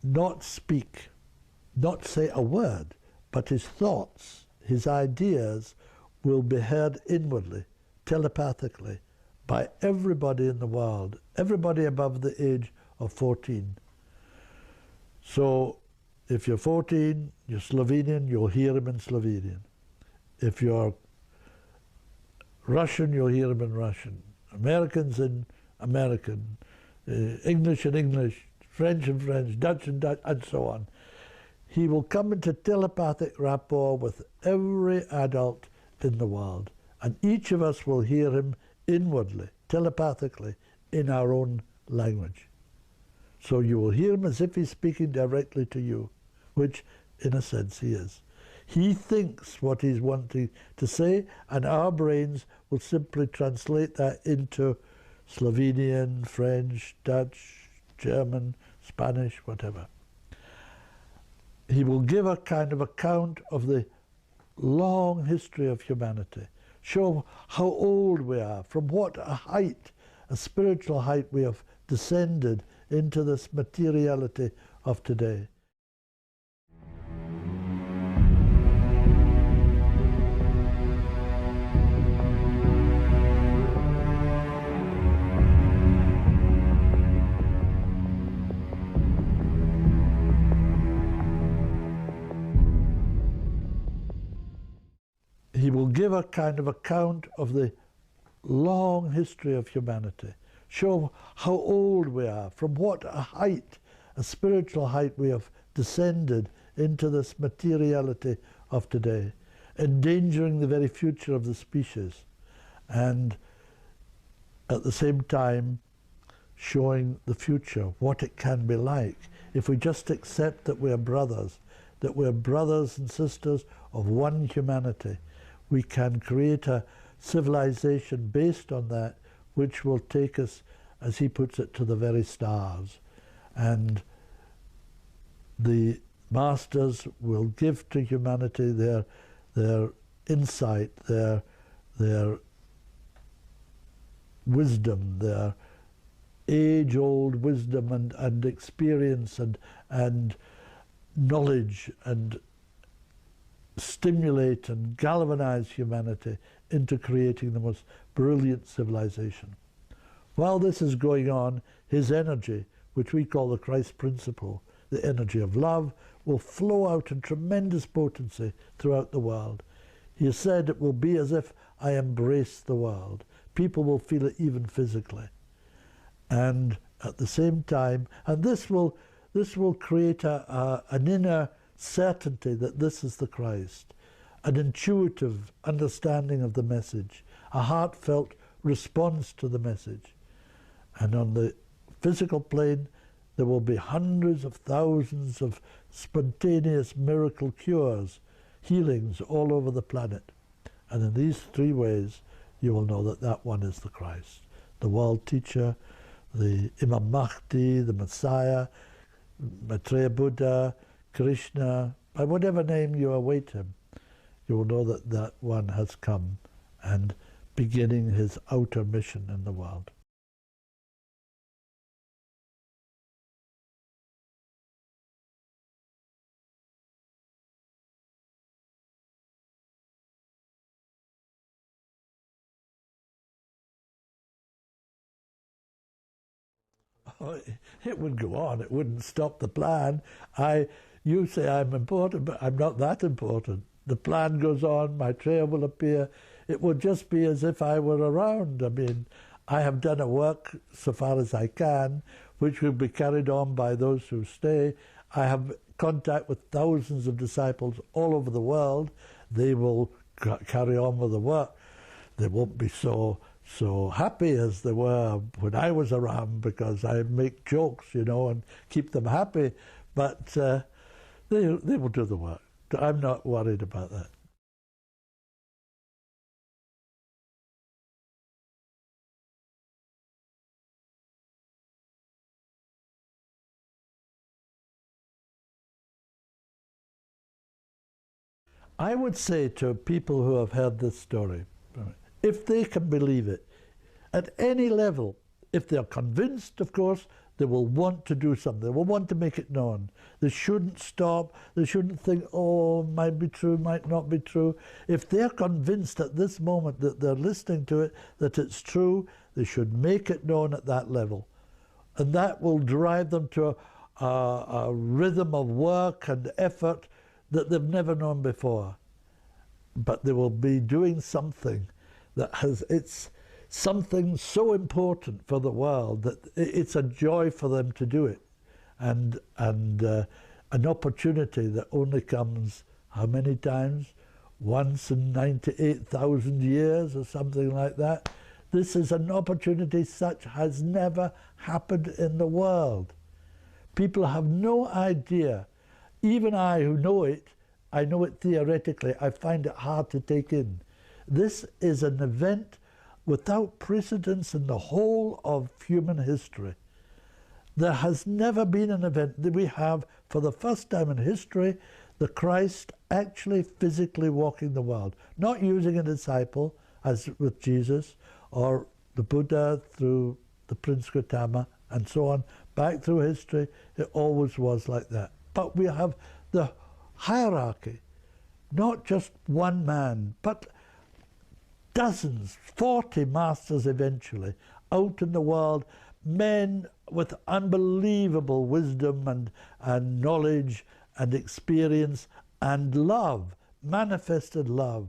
not speak, not say a word, but his thoughts, his ideas will be heard inwardly, telepathically, by everybody in the world, everybody above the age of 14. So if you're 14, you're Slovenian, you'll hear him in Slovenian. If you're Russian, you'll hear him in Russian. Americans in American, English in English, French in French, Dutch in Dutch, and so on. He will come into telepathic rapport with every adult in the world, and each of us will hear him inwardly, telepathically, in our own language. So you will hear him as if he's speaking directly to you, which, in a sense, he is. He thinks what he's wanting to say, and our brains will simply translate that into Slovenian, French, Dutch, German, Spanish, whatever. He will give a kind of account of the long history of humanity, show how old we are, from what a height, a spiritual height, we have descended into this materiality of today. He will give a kind of account of the long history of humanity, show how old we are, from what a height, a spiritual height, we have descended into this materiality of today, endangering the very future of the species, and at the same time showing the future, what it can be like if we just accept that we're brothers and sisters of one humanity. We can create a civilization based on that, which will take us, as he puts it, to the very stars. And the masters will give to humanity their insight, their wisdom, their age-old wisdom and experience and knowledge, and stimulate and galvanize humanity into creating the most brilliant civilization. While this is going on, his energy, which we call the Christ principle, the energy of love, will flow out in tremendous potency throughout the world. He has said it will be as if I embrace the world. People will feel it even physically. And at the same time, and this will create an inner certainty that this is the Christ, an intuitive understanding of the message, a heartfelt response to the message. And on the physical plane, there will be hundreds of thousands of spontaneous miracle cures, healings all over the planet. And in these three ways, you will know that that one is the Christ, the world teacher, the Imam Mahdi, the Messiah, Maitreya Buddha, Krishna. By whatever name you await him, you will know that that one has come and beginning his outer mission in the world. Oh, it would go on. It wouldn't stop the plan. You say I'm important, but I'm not that important. The plan goes on. Maitreya will appear. It would just be as if I were around. I mean, I have done a work so far as I can, which will be carried on by those who stay. I have contact with thousands of disciples all over the world. They will carry on with the work. They won't be so happy as they were when I was around, because I make jokes, you know, and keep them happy. But they will do the work. I'm not worried about that. I would say to people who have heard this story, if they can believe it, at any level, if they're convinced, of course, they will want to do something. They will want to make it known. They shouldn't stop. They shouldn't think, oh, might be true, might not be true. If they're convinced at this moment that they're listening to it, that it's true, they should make it known at that level. And that will drive them to a rhythm of work and effort that they've never known before. But they will be doing something that it's something so important for the world that it's a joy for them to do it, and an opportunity that only comes how many times? Once in 98,000 years or something like that. This is an opportunity such has never happened in the world. People have no idea. Even I who know it, I know it theoretically, I find it hard to take in. This is an event without precedence in the whole of human history. There has never been an event that we have, for the first time in history, the Christ actually physically walking the world, not using a disciple as with Jesus, or the Buddha through the Prince Gautama and so on. Back through history, it always was like that. But we have the hierarchy, not just one man, but dozens, 40 masters eventually, out in the world, men with unbelievable wisdom and knowledge and experience and love, manifested love.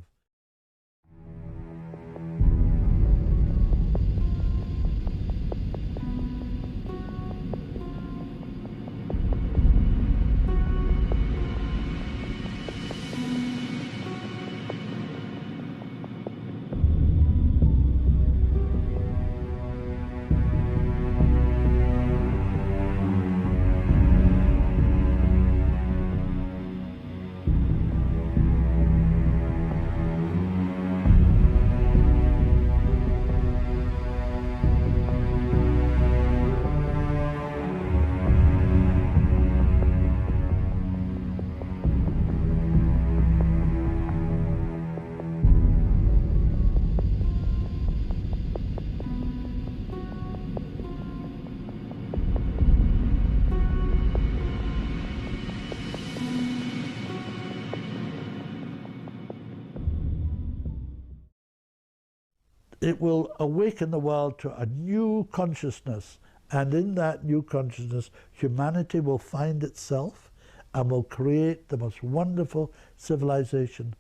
it will awaken the world to a new consciousness, and in that new consciousness, humanity will find itself and will create the most wonderful civilization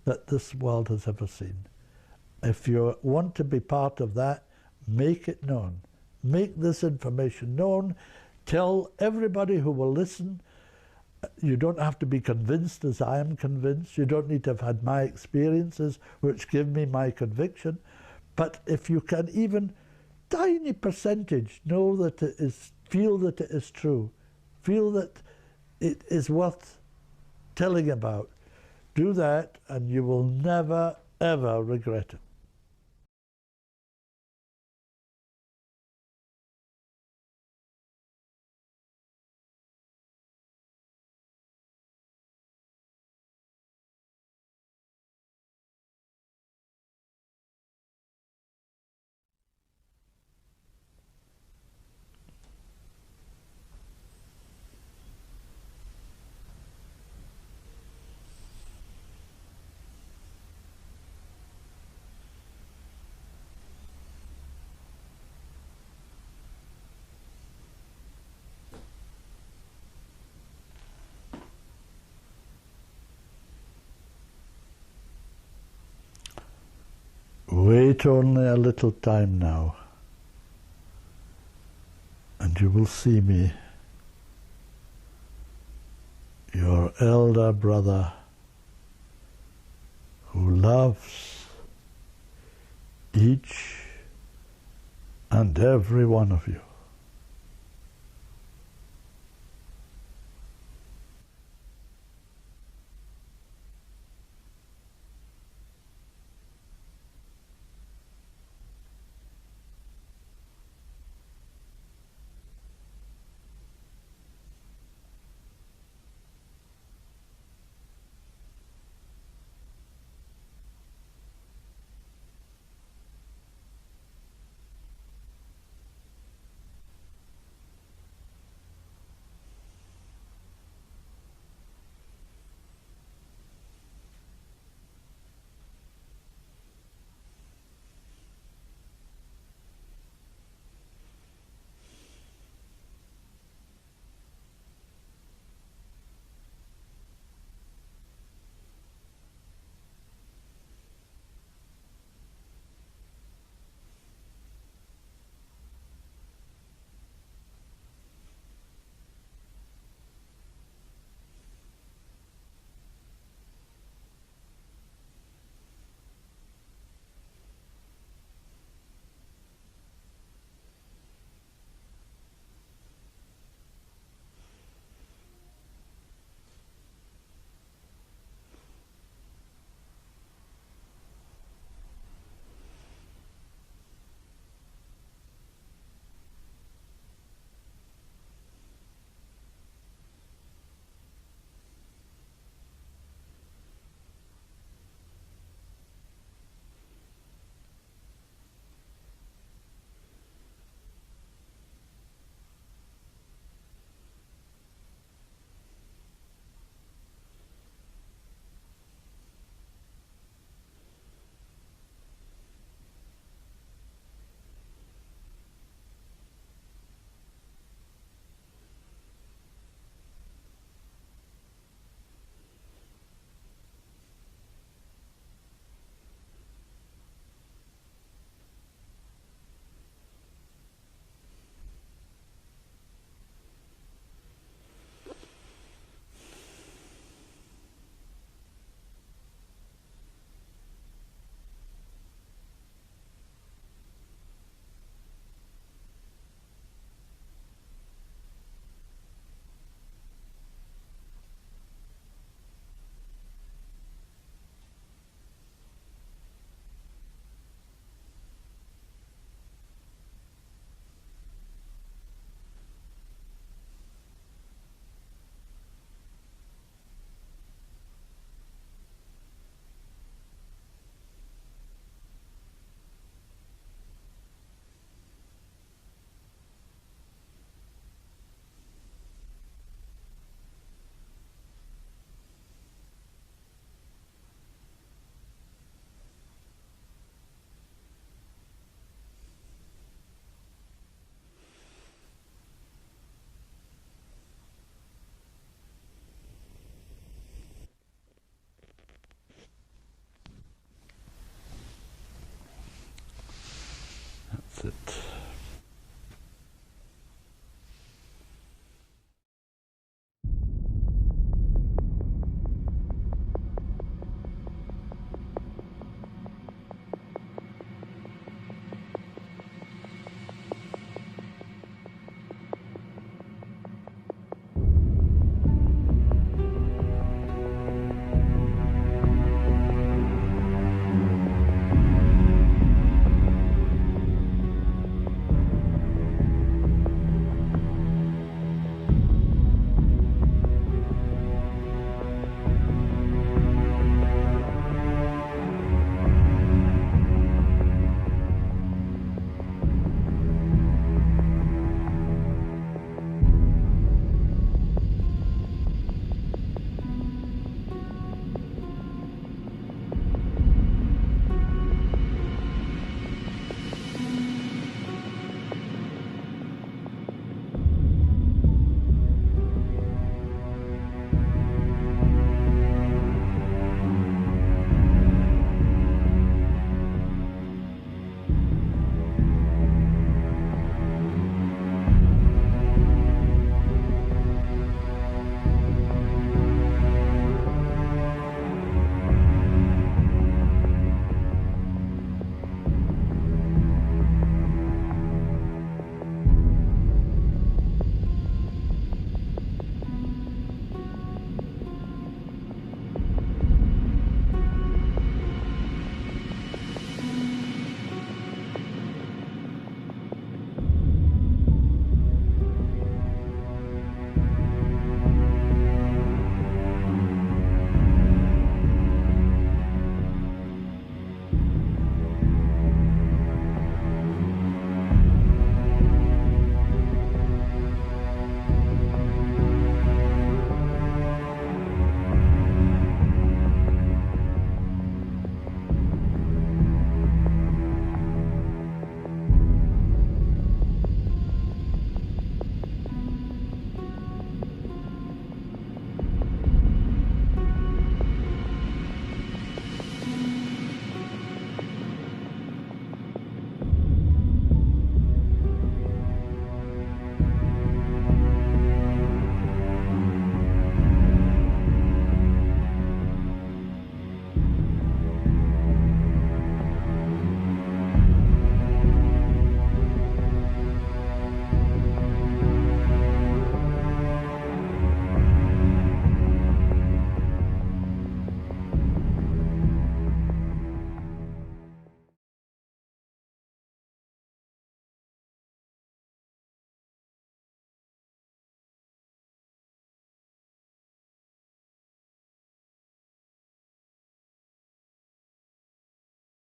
that this world has ever seen. If you want to be part of that, make it known. Make this information known. Tell everybody who will listen. You don't have to be convinced as I am convinced. You don't need to have had my experiences, which give me my conviction. But if you can even tiny percentage know that it is, feel that it is true, feel that it is worth telling about, do that and you will never, ever regret it. Wait only a little time now, and you will see me, your elder brother, who loves each and every one of you.